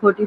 44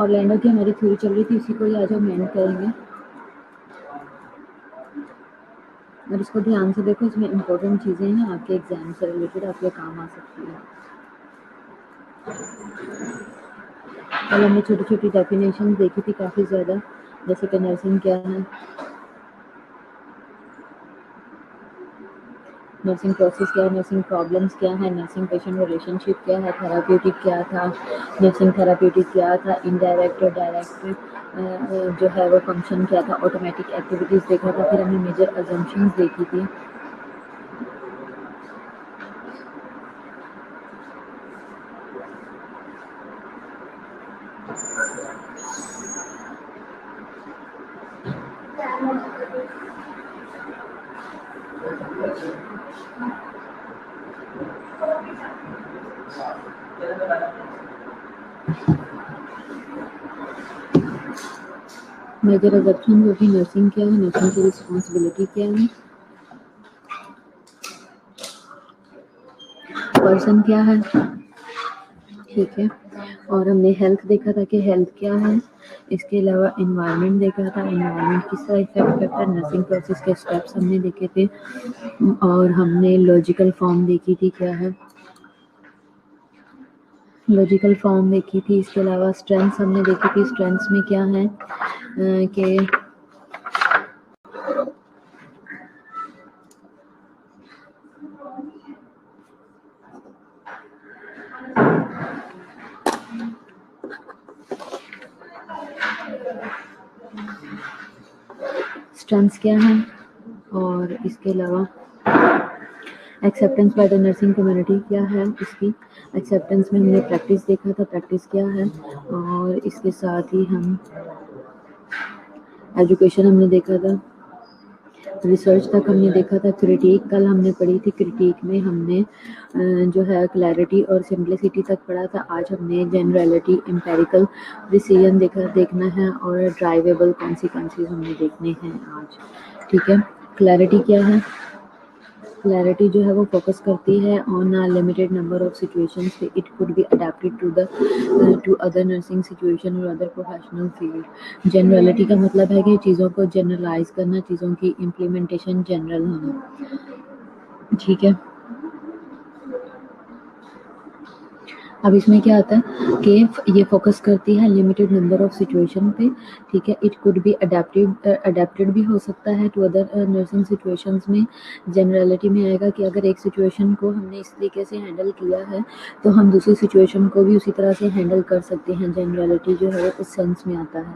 Orlando की हमारी theory चल रही थी, इसी को ही आज हम एंड करेंगे। और इसको ध्यान से देखो, इसमें इम्पोर्टेंट चीज़ें हैं, आपके एग्जाम से रिलेटेड आपके काम आ सकती है। कल हमने छोटी छोटी डेफिनेशन देखी थी काफ़ी ज़्यादा, जैसे कि नर्सिंग क्या है, नर्सिंग प्रोसेस क्या है, नर्सिंग प्रॉब्लम्स क्या है, नर्सिंग पेशेंट रिलेशनशिप क्या है, थेराप्यूटिक क्या था, नर्सिंग थेराप्यूटिक क्या था, इनडायरेक्ट और डायरेक्ट जो है वो फंक्शन क्या था, ऑटोमेटिक एक्टिविटीज़ देखा था, फिर हमने मेजर अजम्पशंस देखी थी। मेजर अजम्पशन जो कि नर्सिंग क्या है, नर्सिंग की रिस्पॉन्सिबिलिटी क्या है, पर्सन क्या है, ठीक है। और हमने हेल्थ देखा था कि हेल्थ क्या है, इसके अलावा एनवायरनमेंट देखा था, एनवायरनमेंट किस तरह इफेक्ट करता है, नर्सिंग प्रोसेस के स्टेप्स हमने देखे थे, और हमने लॉजिकल फॉर्म देखी थी क्या है, लॉजिकल फॉर्म देखी थी। इसके अलावा स्ट्रेंथ्स हमने देखी थी, स्ट्रेंथ्स में क्या है कि स्ट्रेंथ्स क्या है, और इसके अलावा acceptance by the nursing community क्या है, इसकी एक्सेप्टेंस में हमने प्रैक्टिस देखा था, प्रैक्टिस क्या है, और इसके साथ ही हम एजुकेशन हमने देखा था, रिसर्च तक हमने देखा था, क्रिटिक कल हमने पढ़ी थी, क्रिटिक में हमने जो है क्लैरिटी और सिंप्लिसिटी तक पढ़ा था। आज हमने जनरलिटी, एम्पेरिकल प्रिसीजन देखना है, और ड्राइवेबल कॉन्सिक्वेंसेस हमने देखने हैं आज, ठीक है। क्लैरिटी क्या है, क्लैरिटी जो है वो फोकस करती है on a limited number of situations, it could be adapted to other nursing situation और अदर प्रोफेशनल फील्ड। जनरलिटी का मतलब है कि चीज़ों को जनरलाइज करना, चीज़ों की इम्प्लीमेंटेशन जनरल होना, ठीक है। अब इसमें क्या आता है कि ये फोकस करती है लिमिटेड नंबर ऑफ सिचुएशन पे, ठीक है। इट कुड बी अडेप्टेड भी हो सकता है टू अदर नर्सिंग सिचुएशंस में। जनरलिटी में आएगा कि अगर एक सिचुएशन को हमने इस तरीके से हैंडल किया है तो हम दूसरी सिचुएशन को भी उसी तरह से हैंडल कर सकते हैं। जनरलिटी जो है वो इस सेंस में आता है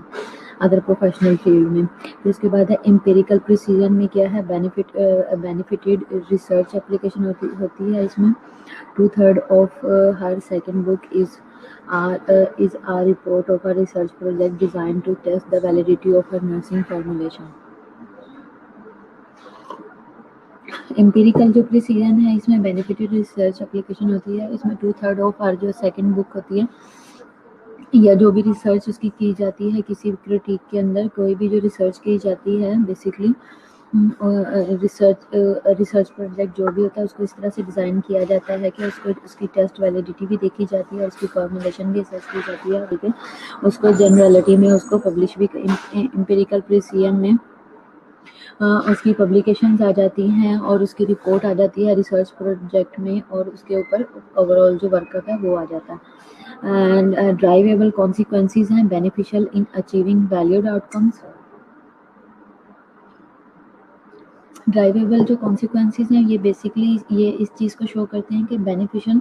अदर प्रोफेशनल फील्ड में। फिर उसके बाद है एम्पिरिकल प्रिसीजन में क्या है, बेनिफिटेड रिसर्च एप्लीकेशन होती है इसमें। 2/3 of her second book is a report of a research project designed to test the validity of her nursing formulation. Empirical जो प्रिसीजन है इसमें बेनिफिटेड रिसर्च एप्लीकेशन होती है, इसमें 2/3 ऑफ हर जो सेकंड बुक होती है या जो भी रिसर्च उसकी की जाती है किसी क्रिटिक के अंदर, कोई भी जो रिसर्च की जाती है बेसिकली रिसर्च प्रोजेक्ट जो भी होता है उसको इस तरह से डिज़ाइन किया जाता है कि उसको उसकी टेस्ट वैलिडिटी भी देखी जाती है, उसकी फॉर्मुलेशन भी असेस की जाती है, ठीक है। उसको जनरलिटी में उसको पब्लिश भी, एम्पिरिकल प्रिसीजन में उसकी पब्लिकेशंस आ जाती हैं और उसकी रिपोर्ट आ जाती है रिसर्च प्रोजेक्ट में, और उसके ऊपर ओवरऑल जो वर्कअप है वो आ जाता है। एंड ड्राइवेबल कॉन्सिक्वेंसेस हैं beneficial in achieving valued outcomes. Drivable जो कॉन्सिक्वेंसेस हैं ये बेसिकली ये इस चीज़ को शो करते हैं कि beneficial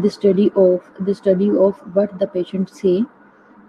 the study of what the patient say،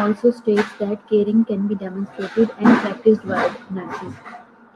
also states that caring can be demonstrated and practiced by nurses.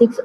6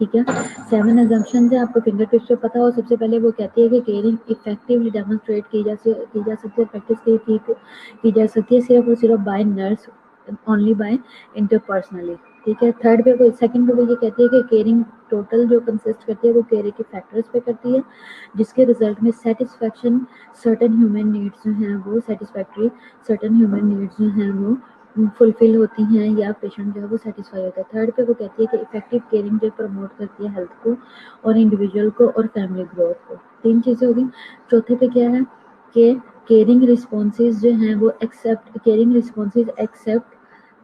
ठीक है। 7 assumptions है, आपको फिंगर टिप्स पे पता हो। सबसे पहले वो कहती है कि केयरिंग इफेक्टिवली डेमोन्स्ट्रेट की जा सकती है, प्रैक्टिस की जा सकती है सिर्फ और सिर्फ बाय नर्स, ओनली बाय इंटरपर्सनली। ठीक है। थर्ड पे वो सेकंड पे वो ये कहती है कि केयरिंग टोटल जो कंसिस्ट करती है वो केयर के फैक्टर्स पे करती है, जिसके रिजल्ट में सेटिस्फेक्शन सर्टेन ह्यूमन नीड्स जो हैं वो सेटिस्फैक्ट्री सर्टेन ह्यूमन नीड्स जो हैं वो फुलफिल होती हैं या पेशेंट जो है वो सेटिस्फाई होता है। थर्ड पे वो कहती है कि इफेक्टिव केयरिंग जो प्रमोट करती है हेल्थ को और इंडिविजुअल को और फैमिली ग्रोथ को। 3 चीज़ें होगी। चौथे पे क्या है कि केयरिंग रिस्पॉन्सेज जो हैं वो accept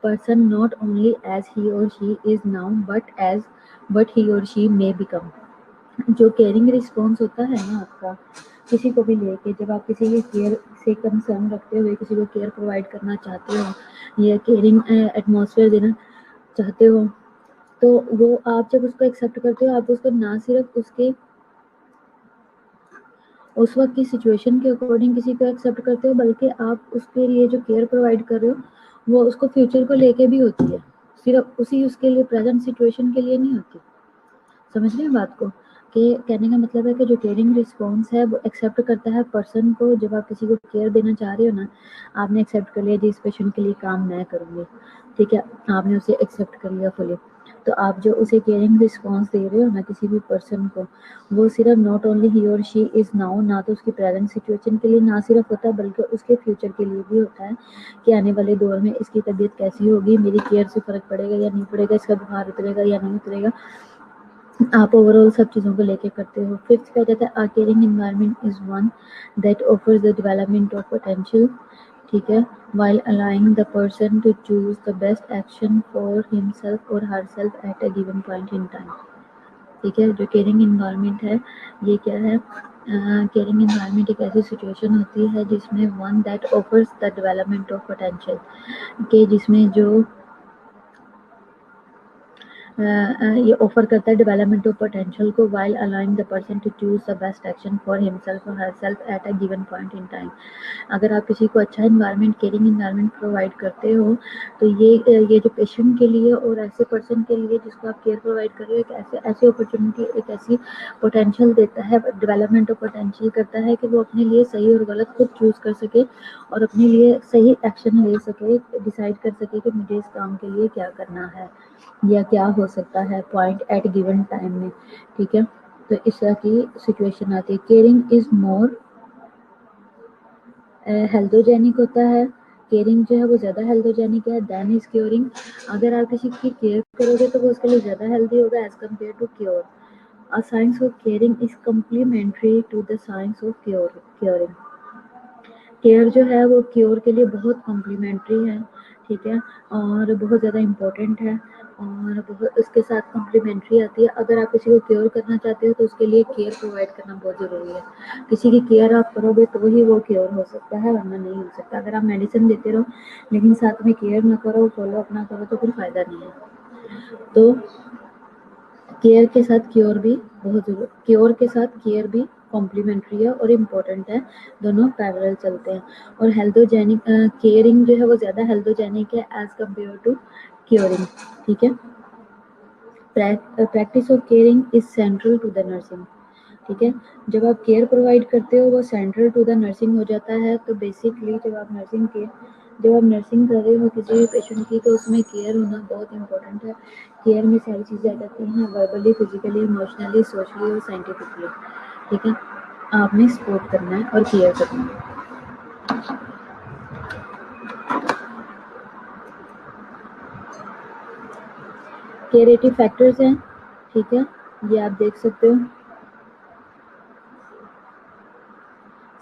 person not only as he or she is now but he or she may become। जो केयरिंग रिस्पॉन्स होता है ना आपका किसी को भी लेके, जब आप किसी की केयर से कंसर्न रखते हुए किसी को केयर प्रोवाइड करना चाहते हो या केयरिंग एटमॉस्फेयर देना चाहते हो, तो वो आप जब उसको एक्सेप्ट करते हो, आप उसको ना सिर्फ उसके उस वक्त की सिचुएशन के अकॉर्डिंग किसी को एक्सेप्ट करते हो, बल्कि आप उसके लिए जो केयर प्रोवाइड कर रहे हो वो उसको फ्यूचर को लेके भी होती है, सिर्फ उसके लिए प्रेजेंट सिचुएशन के लिए नहीं होती। समझ रहे हैं बात को? कि कहने का मतलब है कि जो केयरिंग रिस्पॉन्स है वो एक्सेप्ट करता है पर्सन को। जब आप किसी को केयर देना चाह रहे हो ना, आपने एक्सेप्ट कर लिया जी इस पेशेंट के लिए काम मैं करूँगी, ठीक है, आपने उसे एक्सेप्ट कर लिया फुली, तो आप जो उसे केयरिंग रिस्पॉन्स दे रहे हो ना किसी भी पर्सन को, वो सिर्फ नॉट ओनली ही और शी इज़ नाउ, ना तो उसकी प्रेजेंट सिचुएशन के लिए ना सिर्फ होता है बल्कि उसके फ्यूचर के लिए भी होता है कि आने वाले दौर में इसकी तबीयत कैसी होगी, मेरी केयर से फ़र्क पड़ेगा या नहीं पड़ेगा, इसका बुखार उतरेगा या नहीं उतरेगा, आप ओवरऑल सब चीज़ों को लेके करते हो। फिफ्थ पे कहता है a caring environment is one that offers the development of potential, ठीक है, while allowing the person to choose the best action for himself or herself at a given point in time। ठीक है। जो caring environment है ये क्या है, caring environment एक ऐसी सिचुएशन होती है जिसमें one that offers the development of potential, के जिसमें जो ये ऑफर करता है डेवलपमेंट ऑफ पोटेंशियल को, while allowing the person to choose the best action for himself और herself at a given point in time. अगर आप किसी को अच्छा इन्वायरमेंट, केयरिंग इन्वायरमेंट प्रोवाइड करते हो तो ये जो पेशेंट के लिए और ऐसे पर्सन के लिए जिसको आप केयर प्रोवाइड कर रहे हो, एक ऐसी अपॉर्चुनिटी, एक ऐसी पोटेंशियल देता है, डेवलपमेंट ऑफ पोटेंशियल करता है कि वो अपने लिए सही और गलत खुद चूज़ कर सके और अपने लिए सही एक्शन ले सके, डिसाइड कर सके कि मुझे इस काम के लिए क्या करना है या क्या हो सकता है पॉइंट एट गिवन टाइम में। ठीक है। तो इस तरह की सिचुएशन आती है। केयरिंग इज मोर हेल्थोजेनिक होता है, केयरिंग जो है वो ज़्यादा हेल्थोजेनिक है देन इज क्योरिंग। अगर आप किसी की केयर करोगे तो वो उसके लिए ज़्यादा हेल्दी होगा as compared to cure. A science of caring is complementary to the science of curing. Care जो है वो क्योर के लिए बहुत कॉम्प्लीमेंट्री है, ठीक है, और बहुत ज़्यादा इम्पोर्टेंट है और बहुत उसके साथ कॉम्प्लीमेंट्री आती है। अगर आप किसी को क्योर करना चाहते हो तो उसके लिए केयर प्रोवाइड करना बहुत ज़रूरी है। किसी की केयर आप करोगे तो ही वो क्योर हो सकता है, वरना नहीं हो सकता। अगर आप मेडिसिन देते रहो लेकिन साथ में केयर ना करो, फॉलो अप ना करो तो फिर फ़ायदा नहीं है। तो केयर के साथ क्योर भी बहुत जरूरी, क्योर के साथ केयर भी कॉम्प्लीमेंट्री है और इम्पोर्टेंट है, दोनों पैरेलल चलते हैं। और हेल्थोजेनिक केयरिंग जो है वो ज़्यादा हेल्थोजेनिक है एज कम्पेयर टू क्योरिंग। ठीक है। Practice of caring is central to the nursing. ठीक है। जब आप केयर प्रोवाइड करते हो वो सेंट्रल टू द नर्सिंग हो जाता है। तो बेसिकली जब आप नर्सिंग कर रहे हो किसी भी पेशेंट की तो उसमें केयर होना बहुत इंपॉर्टेंट है। केयर में सारी चीज़ें आ जाती हैं, वर्बली, फिजिकली, इमोशनली, सोशली और साइंटिफिकली। ठीक है। आपने सपोर्ट करना है और केयर करना है। केयरेटिव फैक्टर्स हैं, ठीक है, ये आप देख सकते हो।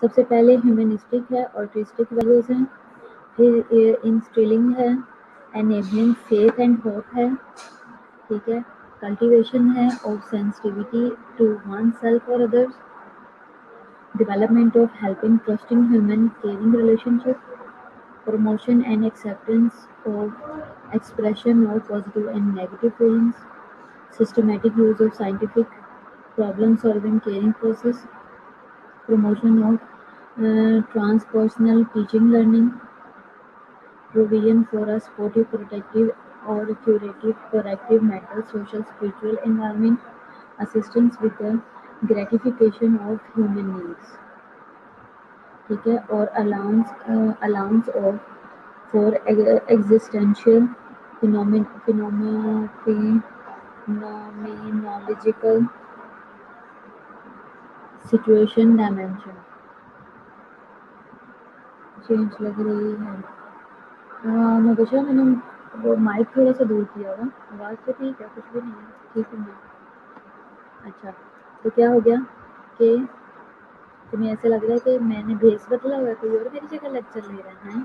सबसे पहले ह्यूमनिस्टिक है, ऑल्ट्रिस्टिक वैल्यूज हैं, फिर इंस्टिलिंग है, एनेबलिंग फेथ एंड होप है, ठीक है, कल्टीवेशन है of sensitivity to oneself और others, development of helping trusting human caring relationship, promotion and acceptance of expression of positive and negative feelings, systematic use of scientific problem solving caring process, promotion of transpersonal teaching learning, provision for a supportive protective or curative, corrective, mental, social, spiritual environment, assistance with the gratification of human needs. ठीक है, और allowance of for existential phenomenological situation dimension. Change लग रही है। नबशा, मैंने वो mic थोड़ा सा दूर किया हुआ, आवाज़ तो ठीक है, कुछ भी नहीं है, ठीक है ना? अच्छा, तो क्या हो गया कि तुम्हें ऐसा लग रहा है कि मैंने भेस बदला हुआ है, कोई और मेरी जगह लेक्चर ले रहा है?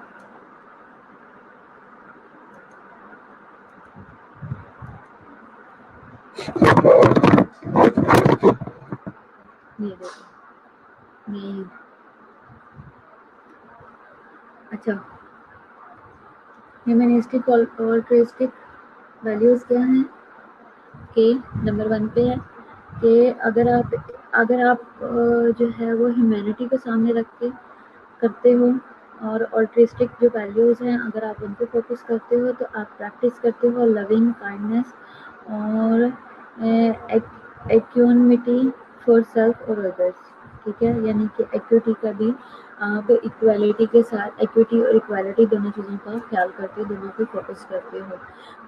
ये देखो, नहीं, अच्छा, ह्यूमनिस्टिक और ऑल्ट्रिस्टिक वैल्यूज़ क्या हैं कि नंबर 1 पे है कि अगर आप जो है वो ह्यूमैनिटी को सामने रख के करते हो और ऑल्ट्रिस्टिक जो वैल्यूज़ हैं अगर आप उन पे फोकस करते हो तो आप प्रैक्टिस करते हो लविंग काइंडनेस और एक्यूनिटी फॉर सेल्फ और अदर्स, ठीक है, यानी कि एक्विटी का भी आप इक्वालिटी के साथ एक्विटी और इक्वालिटी दोनों चीज़ों का ख्याल करते हो, दोनों पे फोकस करते हो।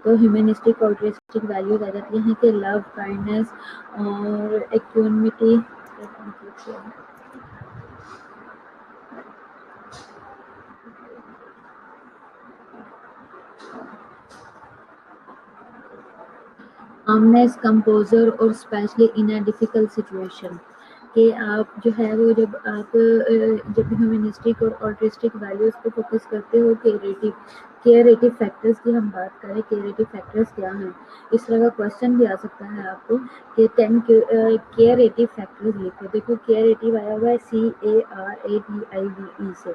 तो ह्यूमनिस्टिक ऑल्ट्रिस्टिक वैल्यूज आ जाती हैं कि लव, काइंडनेस और एक्यूनिटी। calmness, composure और specially in a difficult situation कि आप जो है वो जब ह्यूमनिस्टिक और ऑल्ट्रिस्टिक वैल्यूज़ पे फोकस करते हो केयरेटिव फैक्टर्स की हम बात करें, केयरेटिव फैक्टर्स क्या हैं, इस तरह का क्वेश्चन भी आ सकता है आपको कि 10 केयरेटिव फैक्टर्स लिखो। देखो केयरेटिव आया हुआ है CARATIVE से,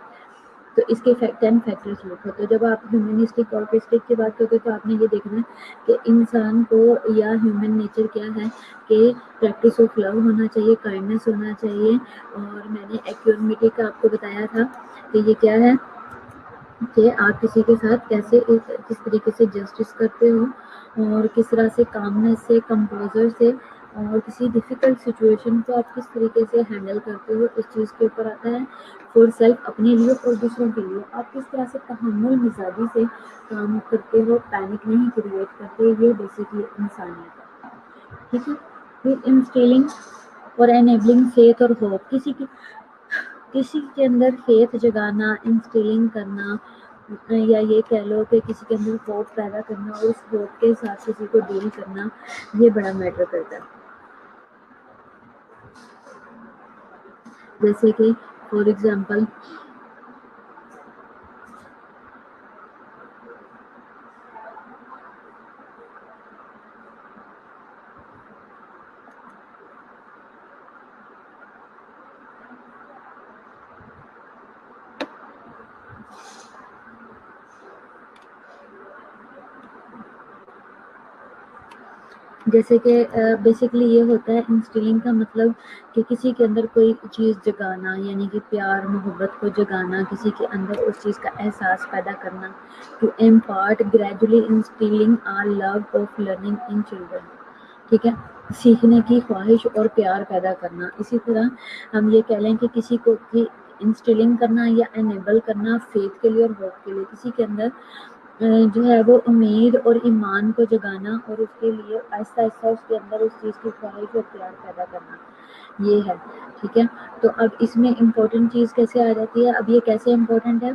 तो इसके 10 फैक्टर्स लिखो। तो जब आप ह्यूमनिस्टिक ऑल्ट्रिस्टिक की बात करते हो तो आपने ये देखना है कि इंसान को या ह्यूमन नेचर क्या है कि प्रैक्टिस ऑफ लव होना चाहिए, काइंडनेस होना चाहिए, और मैंने एक्यूनिटी का आपको बताया था कि ये क्या है कि आप किसी के साथ कैसे किस तरीके से जस्टिस करते हो और किस तरह से कामनेस से, कंपोजर से और किसी डिफ़िकल्ट सिचुएशन को आप किस तरीके से हैंडल करते हो, इस चीज़ के ऊपर आता है। फॉर सेल्फ, अपने लिए और दूसरों के लिए आप किस तरह से तहम्मुल मिजाजी से काम करते हो, पैनिक नहीं क्रिएट करते, ये बेसिकली इंसानियत है, ठीक है। फिर इंस्टिलिंग और एनेबलिंग फेथ और होप, किसी के अंदर फेथ जगाना, इंस्टिलिंग करना, या ये कह लो कि किसी के अंदर होप पैदा करना और उस होप के साथ किसी को डील करना, ये बड़ा मैटर करता है। जैसे कि फॉर एग्जांपल जैसे कि बेसिकली ये होता है इंस्टिलिंग का मतलब कि किसी के अंदर कोई चीज़ जगाना, यानी कि प्यार मोहब्बत को जगाना, किसी के अंदर उस चीज़ का एहसास पैदा करना। To impart gradually instilling our love of learning in children, ठीक है, सीखने की ख्वाहिश और प्यार पैदा करना। इसी तरह हम ये कह लें कि किसी को कि इंस्टिलिंग करना या एनेबल करना फेथ के लिए और होप के लिए, किसी के अंदर जो है वो उम्मीद और ईमान को जगाना और उसके लिए आहिस्ता आहिस्ता उसके अंदर उस चीज़ की ख्वाहिश और प्यार पैदा करना, ये है, ठीक है। तो अब इसमें इम्पोर्टेंट चीज़ कैसे आ जाती है, अब ये कैसे इम्पोर्टेंट है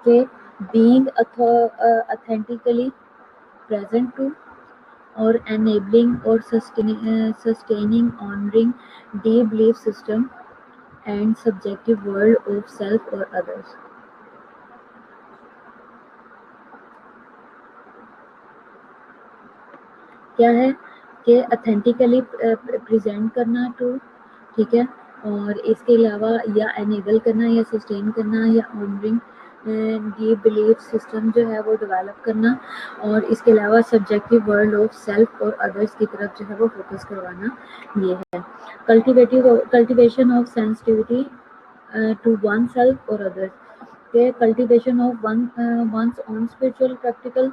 कि बीइंग ऑथेंटिकली प्रेजेंट टू और enabling और sustaining honoring deep belief system and subjective world of self or others। क्या है कि ऑथेंटिकली प्रेजेंट करना ट्रू, ठीक है, और इसके अलावा या एनेबल करना या सस्टेन करना या ऑनरिंग डीप बिलीफ सिस्टम जो है वो डेवलप करना, और इसके अलावा सब्जेक्टिव वर्ल्ड ऑफ सेल्फ और अदर्स की तरफ जो है वो फोकस करवाना, ये है। Cultivation of sensitivity to oneself और अदर्स, के cultivation of one's own spiritual practical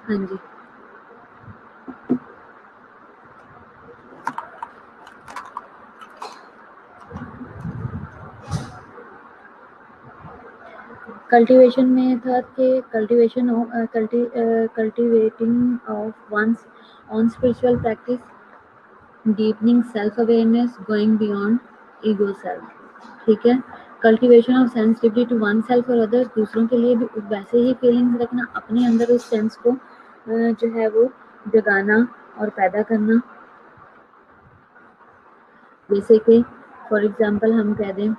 हाँ जी। कल्टीवेशन में था कि cultivating of one's own spiritual practice, deepening self awareness, going beyond ego self. ठीक है, cultivation of sensitivity to oneself और अदर्स, दूसरों के लिए भी वैसे ही फीलिंग्स रखना, अपने अंदर उस सेंस को जो है वो जगाना और पैदा करना। जैसे कि फॉर एग्जांपल हम कह दें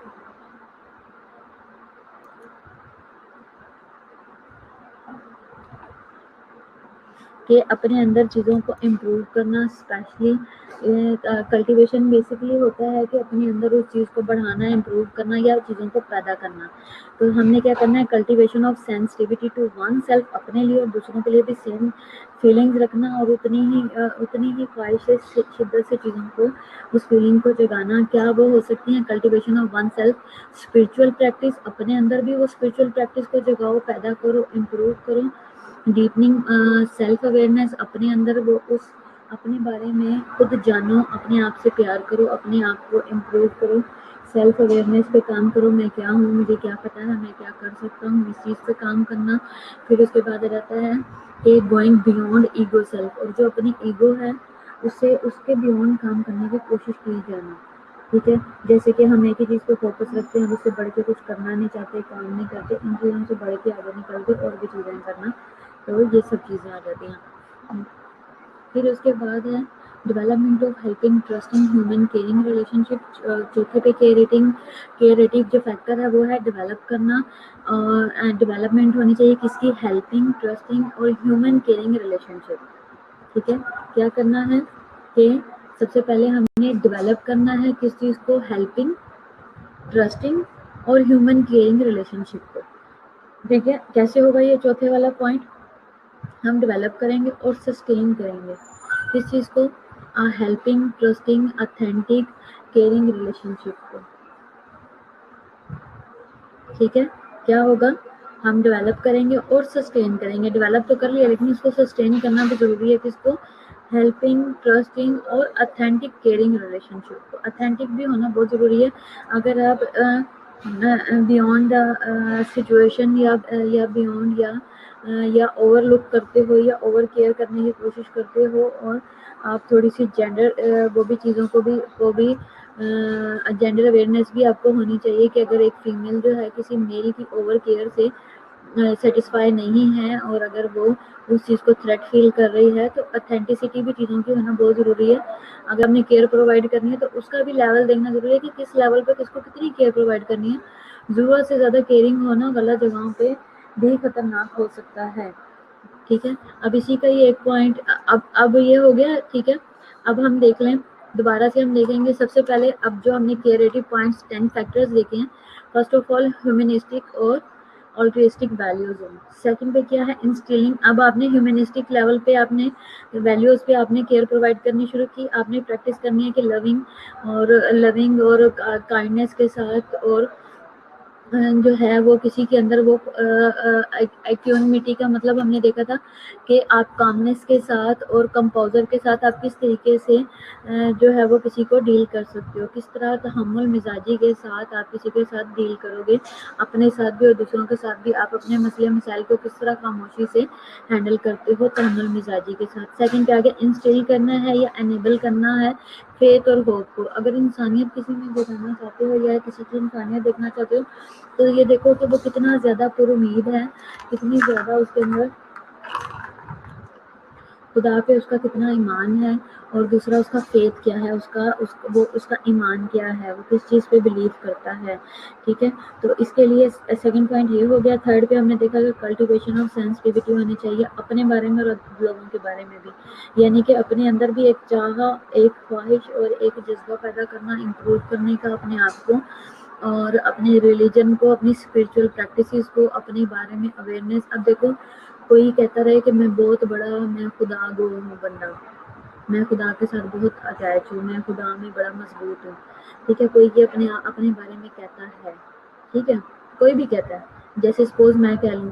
कि अपने अंदर चीज़ों को इम्प्रूव करना, स्पेशली कल्टीवेशन बेसिकली होता है कि अपने अंदर उस चीज़ को बढ़ाना, इम्प्रूव करना या चीज़ों को पैदा करना। तो हमने क्या करना है, cultivation of sensitivity to oneself, अपने लिए और दूसरों के लिए भी सेम फीलिंग्स रखना और उतनी ही ख्वाहिश से शिद्दत से चीज़ों को, उस फीलिंग को जगाना। क्या वो हो सकती हैं, cultivation of one self spiritual practice, अपने अंदर भी वो स्पिरिचुअल प्रैक्टिस को जगाओ, पैदा करो, इम्प्रूव करो। डीपनिंग सेल्फ अवेयरनेस, अपने अंदर वो उस अपने बारे में खुद जानो, अपने आप से प्यार करो, अपने आप को इम्प्रूव करो, सेल्फ अवेयरनेस पे काम करो, मैं क्या हूँ, मुझे क्या पता है, मैं क्या कर सकता हूँ, इस चीज़ पे काम करना। फिर उसके बाद रहता है कि गोइंग बियॉन्ड ईगो सेल्फ, और जो अपनी ईगो है उससे उसके बियॉन्ड काम करने की कोशिश की जाना। ठीक है, जैसे कि हम एक ही चीज़ पे फोकस रखते हैं, उससे बढ़ के कुछ करना नहीं चाहते, काम नहीं करते, इन चीज़ों से बढ़ के आगे निकल के और भी चीज़ें करना, तो ये सब चीज़ें आ जाती हैं। फिर उसके बाद है development of helping, trusting, human, caring relationship. चौथे पे केयरेटिव जो फैक्टर है वो है डेवलप करना, और डेवलपमेंट होनी चाहिए किसकी, हेल्पिंग, ट्रस्टिंग और ह्यूमन केयरिंग रिलेशनशिप। ठीक है, क्या करना है कि सबसे पहले हमने डेवलप करना है किस चीज़ को, हेल्पिंग, ट्रस्टिंग और ह्यूमन केयरिंग रिलेशनशिप को। ठीक है, कैसे होगा ये चौथे वाला पॉइंट, हम डेवलप करेंगे और सस्टेन करेंगे किस चीज़ को, helping, trusting, authentic, caring relationship को। ठीक है, क्या होगा, हम डेवलप करेंगे और सस्टेन करेंगे। डेवलप तो कर लिया लेकिन इसको सस्टेन करना भी जरूरी है, किसको, हेल्पिंग, ट्रस्टिंग और ऑथेंटिक केयरिंग रिलेशनशिप को। ऑथेंटिक भी होना बहुत जरूरी है। अगर आप बियॉन्ड सिचुएशन या बियॉन्ड या ओवरलुक करते हो या ओवर केयर करने की कोशिश करते हो, और आप थोड़ी सी जेंडर वो भी चीज़ों को भी जेंडर अवेयरनेस भी आपको होनी चाहिए कि अगर एक फीमेल जो है किसी मेल की ओवर केयर से सेटिस्फाई नहीं है और अगर वो उस चीज़ को थ्रेट फील कर रही है, तो ऑथेंटिसिटी भी चीज़ों की होना बहुत ज़रूरी है। अगर हमने केयर प्रोवाइड करनी है तो उसका भी लेवल देखना ज़रूरी है कि किस लेवल पे किसको कितनी केयर प्रोवाइड करनी है। ज़रूरत से ज़्यादा केयरिंग होना गलत जगहों पे भी खतरनाक हो सकता है। ठीक है, अब इसी का ही एक पॉइंट, अब ये हो गया। ठीक है, अब हम देख लें, दोबारा से हम देखेंगे। सबसे पहले अब जो हमने क्रिएटिव पॉइंट्स 10 फैक्टर्स देखे हैं, फर्स्ट ऑफ ऑल ह्यूमनिस्टिक और ऑल्ट्रिस्टिक वैल्यूज हैं। सेकंड पे क्या है, इंस्टिलिंग, अब आपने ह्यूमनिस्टिक लेवल पे आपने वैल्यूज पे आपने केयर प्रोवाइड करनी शुरू की, आपने प्रैक्टिस करनी है कि लविंग और काइंडनेस के साथ, और जो है वो किसी के अंदर वो एक्यूनिमिटी का मतलब हमने देखा था कि आप कामनेस के साथ और कंपोजर के साथ आप किस तरीके से जो है वो किसी को डील कर सकते हो, किस तरह तहम्मुल मिजाजी के साथ आप किसी के साथ डील करोगे, अपने साथ भी और दूसरों के साथ भी आप अपने मसले मसाइल को किस तरह खामोशी से हैंडल करते हो तहम्मुल मिजाजी के साथ। सेकंड पे आगे इंस्टिल करना है या एनेबल करना है फेथ और होप को। अगर इंसानियत किसी में दिखाना चाहते हो या किसी की इंसानियत देखना चाहते हो, तो ये देखो कि वो कितना ज़्यादा पुरुमीद है, कितनी ज़्यादा उसके अंदर खुदा पे उसका कितना ईमान है, और दूसरा उसका फेथ क्या है, उसका ईमान क्या है, वो किस चीज़ पे बिलीव करता है। ठीक है, तो इसके लिए सेकंड पॉइंट ये हो गया। थर्ड पे हमने देखा कि कल्टीवेशन ऑफ सेंसिटिविटी होनी चाहिए अपने बारे में और लोगों के बारे में भी, यानी कि अपने अंदर भी एक चाह, एक ख्वाहिश और एक जज्बा पैदा करना, इम्प्रूव करने का अपने आप को, और अपने रिलीजन को, अपनी स्पिरिचुअल प्रैक्टिसेस को, अपने बारे में अवेयरनेस। अब देखो, कोई कहता रहे कि मैं बहुत बड़ा, मैं खुदा गो हूँ बंदा, मैं खुदा के साथ बहुत अटैच हूँ, मैं खुदा में बड़ा मजबूत हूँ। ठीक है, कोई ये अपने बारे में कहता है, ठीक है, कोई भी कहता है। जैसे सपोज मैं कह लूँ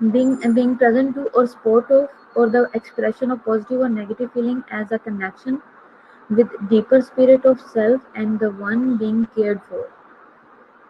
being present to or support of or the expression of positive or negative feeling as a connection with deeper spirit of self and the one being cared for،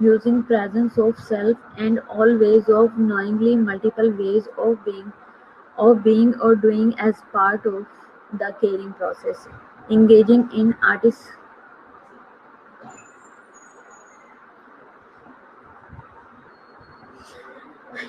using presence of self and all ways of knowingly multiple ways of being or doing as part of the caring process, engaging in artist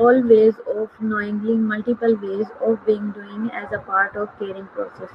all ways of knowingly multiple ways of being doing as a part of caring process،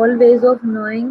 all ways of knowing،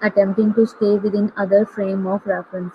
attempting to stay within other frame of reference۔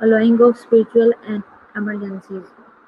allowing of spiritual